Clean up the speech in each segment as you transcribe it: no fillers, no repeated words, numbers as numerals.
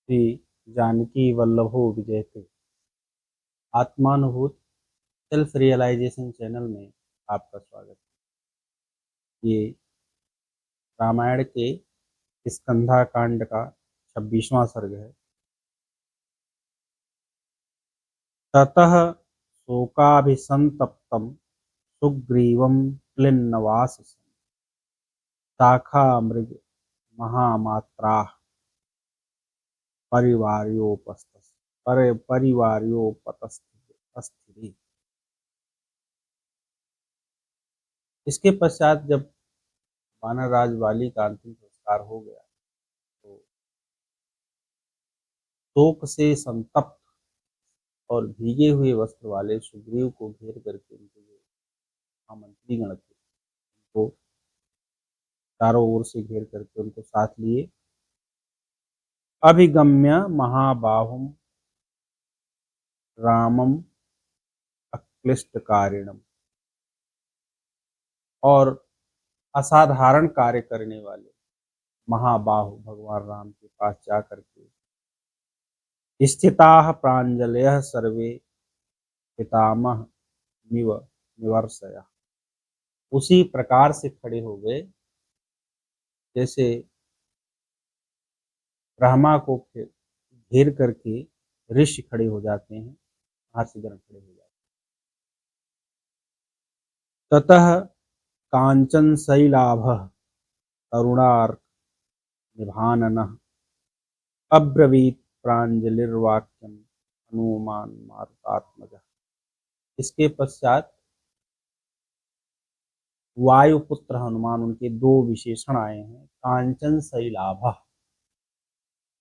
श्री जानकी वल्लभो विजयते आत्मानुभूत self realisation channel में आपका स्वागत है। ये रामायण के स्कंधा कांड का 26वां सर्ग है। ततः शोकाभिसंतप्तं सुग्रीवं क्लिन्नवाससं शाखामृग महामात्राः परिवार्योपस्थिरे। इसके पश्चात जब वानरराज वाली का अंतिम संस्कार हो गया तो शोक से संतप्त और भीगे हुए वस्त्र वाले सुग्रीव को घेर करके उनके जो मंत्रीगण थे उनको चारों ओर से घेर करके उनको साथ लिए अभिगम्य महाबाहुम रामम अक्लिष्टकारिणम, और असाधारण कार्य करने वाले महाबाहु भगवान राम के पास जा करके स्थिताः प्रांजलयः सर्वे पितामह निवर्षया, उसी प्रकार से खड़े हो गए जैसे ब्रह्मा को घेर करके ऋषि खड़े हो जाते हैं, महर्षिगण खड़े हो जाते हैं। ततः कांचन शैलाभः तरुणार्क निभाननः अब्रवीत प्रांजलिर्वाक्यम हनुमान मारुतात्मज। इसके पश्चात वायुपुत्र हनुमान, उनके दो विशेषण आए हैं। कांचन शैलाभः,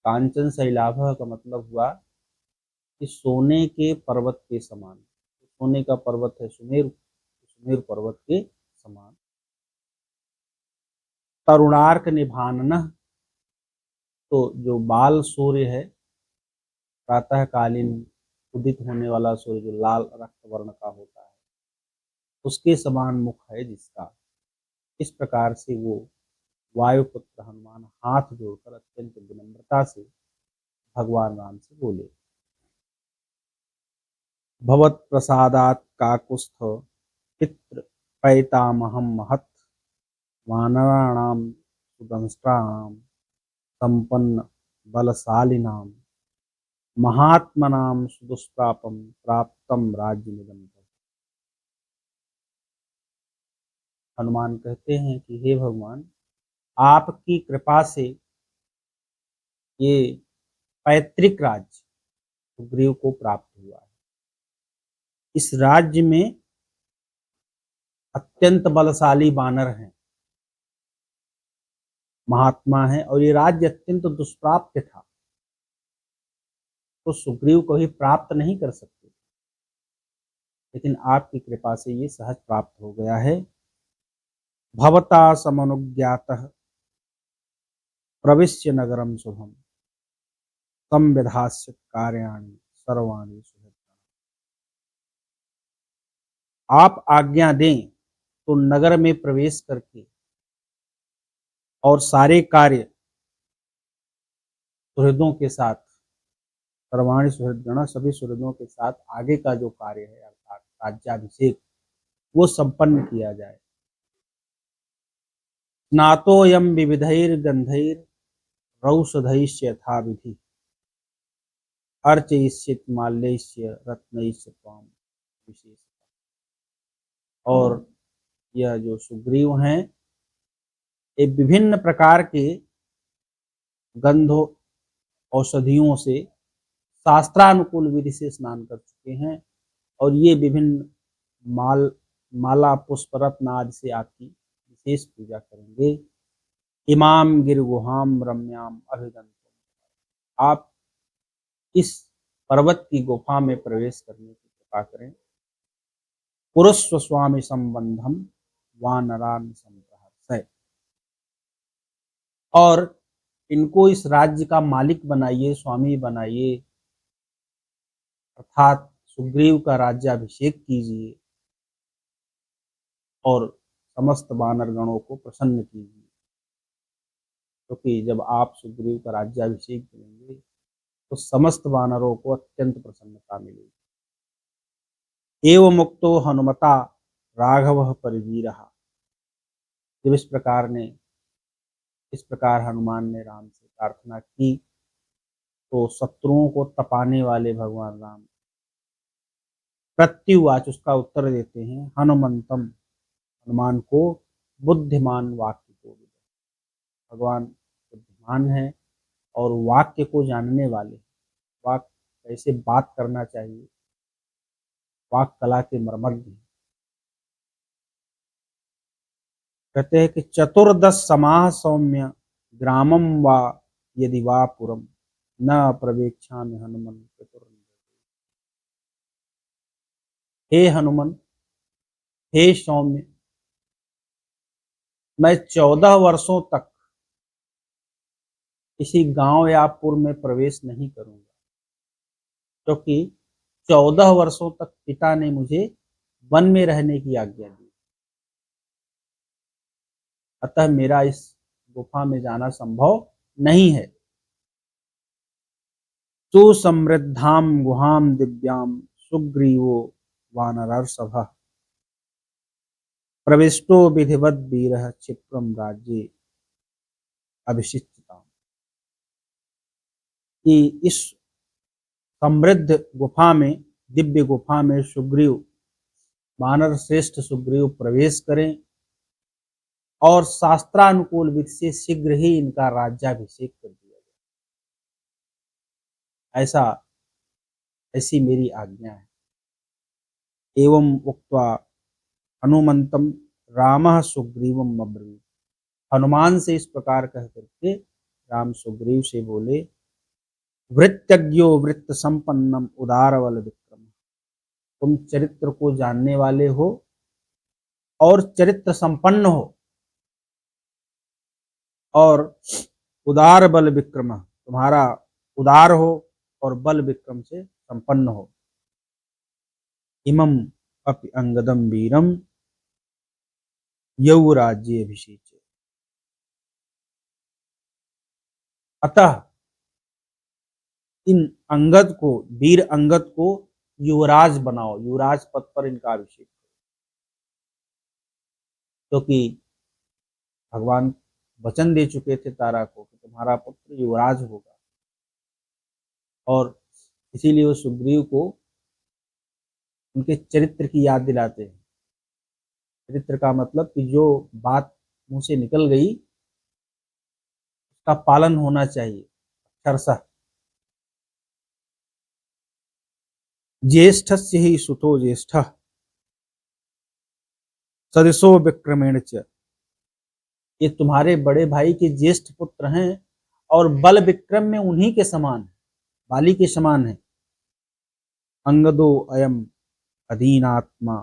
कांचन शैलाभः का मतलब हुआ कि सोने के पर्वत के समान। सोने का पर्वत है सुमेरु, सुमेरु पर्वत के समान। तरुणार्क निभाननः, तो जो बाल सूर्य है, प्रातःकालीन उदित होने वाला सूर्य जो लाल रक्त वर्ण का होता है, उसके समान मुख है जिसका। इस प्रकार से वो वायुपुत्र हनुमान हाथ जोड़कर अत्यंत विनम्रता से भगवान राम से बोले। भवत प्रसादात काकुस्थ पितृ पैतामहम महत् वानराणाम सुदंष्ट्राणाम संपन्न बलशालिनाम महात्मनाम सुदुष्प्रापम प्राप्तम राज्यमिदं। हनुमान कहते हैं कि हे भगवान, आपकी कृपा से ये पैतृक राज्य सुग्रीव को प्राप्त हुआ है। इस राज्य में अत्यंत बलशाली बानर हैं, महात्मा है, और ये राज्य अत्यंत दुष्प्राप्य था, तो सुग्रीव को ही प्राप्त नहीं कर सकते, लेकिन आपकी कृपा से ये सहज प्राप्त हो गया है। भवता समनुज्ञातः प्रविश्य नगरम शुभम संविधास्य कार्याणि सर्वाणि सुहृत्। आप आज्ञा दें तो नगर में प्रवेश करके और सारे कार्य सुहृदों के साथ, सर्वाणि सुहृदगण, सभी सुहृदों के साथ आगे का जो कार्य है अर्थात राज्याभिषेक, वो संपन्न किया जाए। स्नातोयम विविधैर्गंधैर रौषधैश्च यथा विधि अर्चयिष्यति माल्यैश्च रत्नैश्च त्वां विशेष। और यह जो सुग्रीव हैं, ये विभिन्न प्रकार के गंधों औषधियों से शास्त्रानुकूल विधि से स्नान कर चुके हैं, और ये विभिन्न माला पुष्प रत्न आदि से आपकी विशेष पूजा करेंगे। इमाम गिर गुहाम रम्याम अभिगंतुम, आप इस पर्वत की गुफा में प्रवेश करने की कृपा करें। पुरुष स्वामी संबंधम वानरान संप्रहर्षय, और इनको इस राज्य का मालिक बनाइए, स्वामी बनाइए, अर्थात सुग्रीव का राज्याभिषेक कीजिए और समस्त वानर गणों को प्रसन्न कीजिए, क्योंकि जब आप सुग्रीव का राज्याभिषेक करेंगे तो समस्त वानरों को अत्यंत प्रसन्नता मिली। एवं मुक्तो हनुमता राघव परिवीरः। जब इस प्रकार हनुमान ने राम से प्रार्थना की तो शत्रुओं को तपाने वाले भगवान राम प्रत्युवाच, उसका उत्तर देते हैं, हनुमंतम, हनुमान को, बुद्धिमान वाक्य को। भगवान बुद्धिमान है और वाक्य को जानने वाले, वाक्य कैसे बात करना चाहिए, वाक कला के मर्मज्ञ हैं। कहते हैं कि चतुर्दश समाह सौम्य ग्रामम वा यदि वा पुरम न प्रवेक्षा में हनुमन चतुर। हे हनुमन, हे सौम्य, मैं 14 वर्षों तक किसी गांव या पुर में प्रवेश नहीं करूंगा, क्योंकि 14 वर्षों तक पिता ने मुझे वन में रहने की आज्ञा दी। अतः मेरा इस गुफा में जाना संभव नहीं है। तो समृद्धाम गुहाम दिव्याम सुग्रीवो वानरर्षभः प्रविष्टो विधिवत वीरः क्षिप्रम राज्ये अभिषिक्तताम्। कि इस समृद्ध गुफा में, दिव्य गुफा में सुग्रीव, वानर श्रेष्ठ सुग्रीव प्रवेश करें और शास्त्रानुकूल विधि से शीघ्र ही इनका राज्याभिषेक कर दिया जाए, ऐसी मेरी आज्ञा है। एवं उक्त्वा हनुमंतम रामः सुग्रीवम अब्रवीत्। हनुमान से इस प्रकार कह करके राम सुग्रीव से बोले, वृत्तज्ञो वृत्त संपन्नम उदार बल विक्रम। तुम चरित्र को जानने वाले हो और चरित्र संपन्न हो और उदार बल विक्रम, तुम्हारा उदार हो और बल विक्रम से संपन्न हो। इमम अपि अंगदम वीरम यौराज्य अभिषेक। अतः इन अंगद को, वीर अंगद को युवराज बनाओ, युवराज पद पर इनका अभिषेक करो, क्योंकि भगवान वचन दे चुके थे तारा को कि तुम्हारा पुत्र युवराज होगा। और इसीलिए वो सुग्रीव को उनके चरित्र की याद दिलाते हैं। चरित्र का मतलब कि जो बात मुंह से निकल गई उसका पालन होना चाहिए अक्षरशः। ज्येष्ठस्य हि सुतो ज्येष्ठः सदसो विक्रमेण च। ये तुम्हारे बड़े भाई के ज्येष्ठ पुत्र हैं और बल विक्रम में उन्हीं के समान, बाली के समान है। अंगदो अयम अधीनात्मा,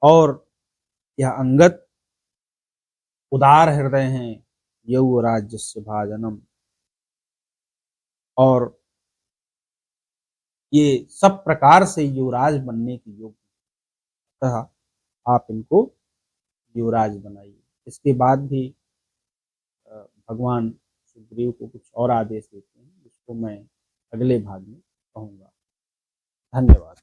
और यह अंगद उदार हृदय हैं, यौ राज्यस्य भाजनम, और ये सब प्रकार से युवराज बनने की योग्य, अतः आप इनको युवराज बनाइए। इसके बाद भी भगवान सुग्रीव को कुछ और आदेश देते हैं, जिसको मैं अगले भाग में कहूँगा। धन्यवाद।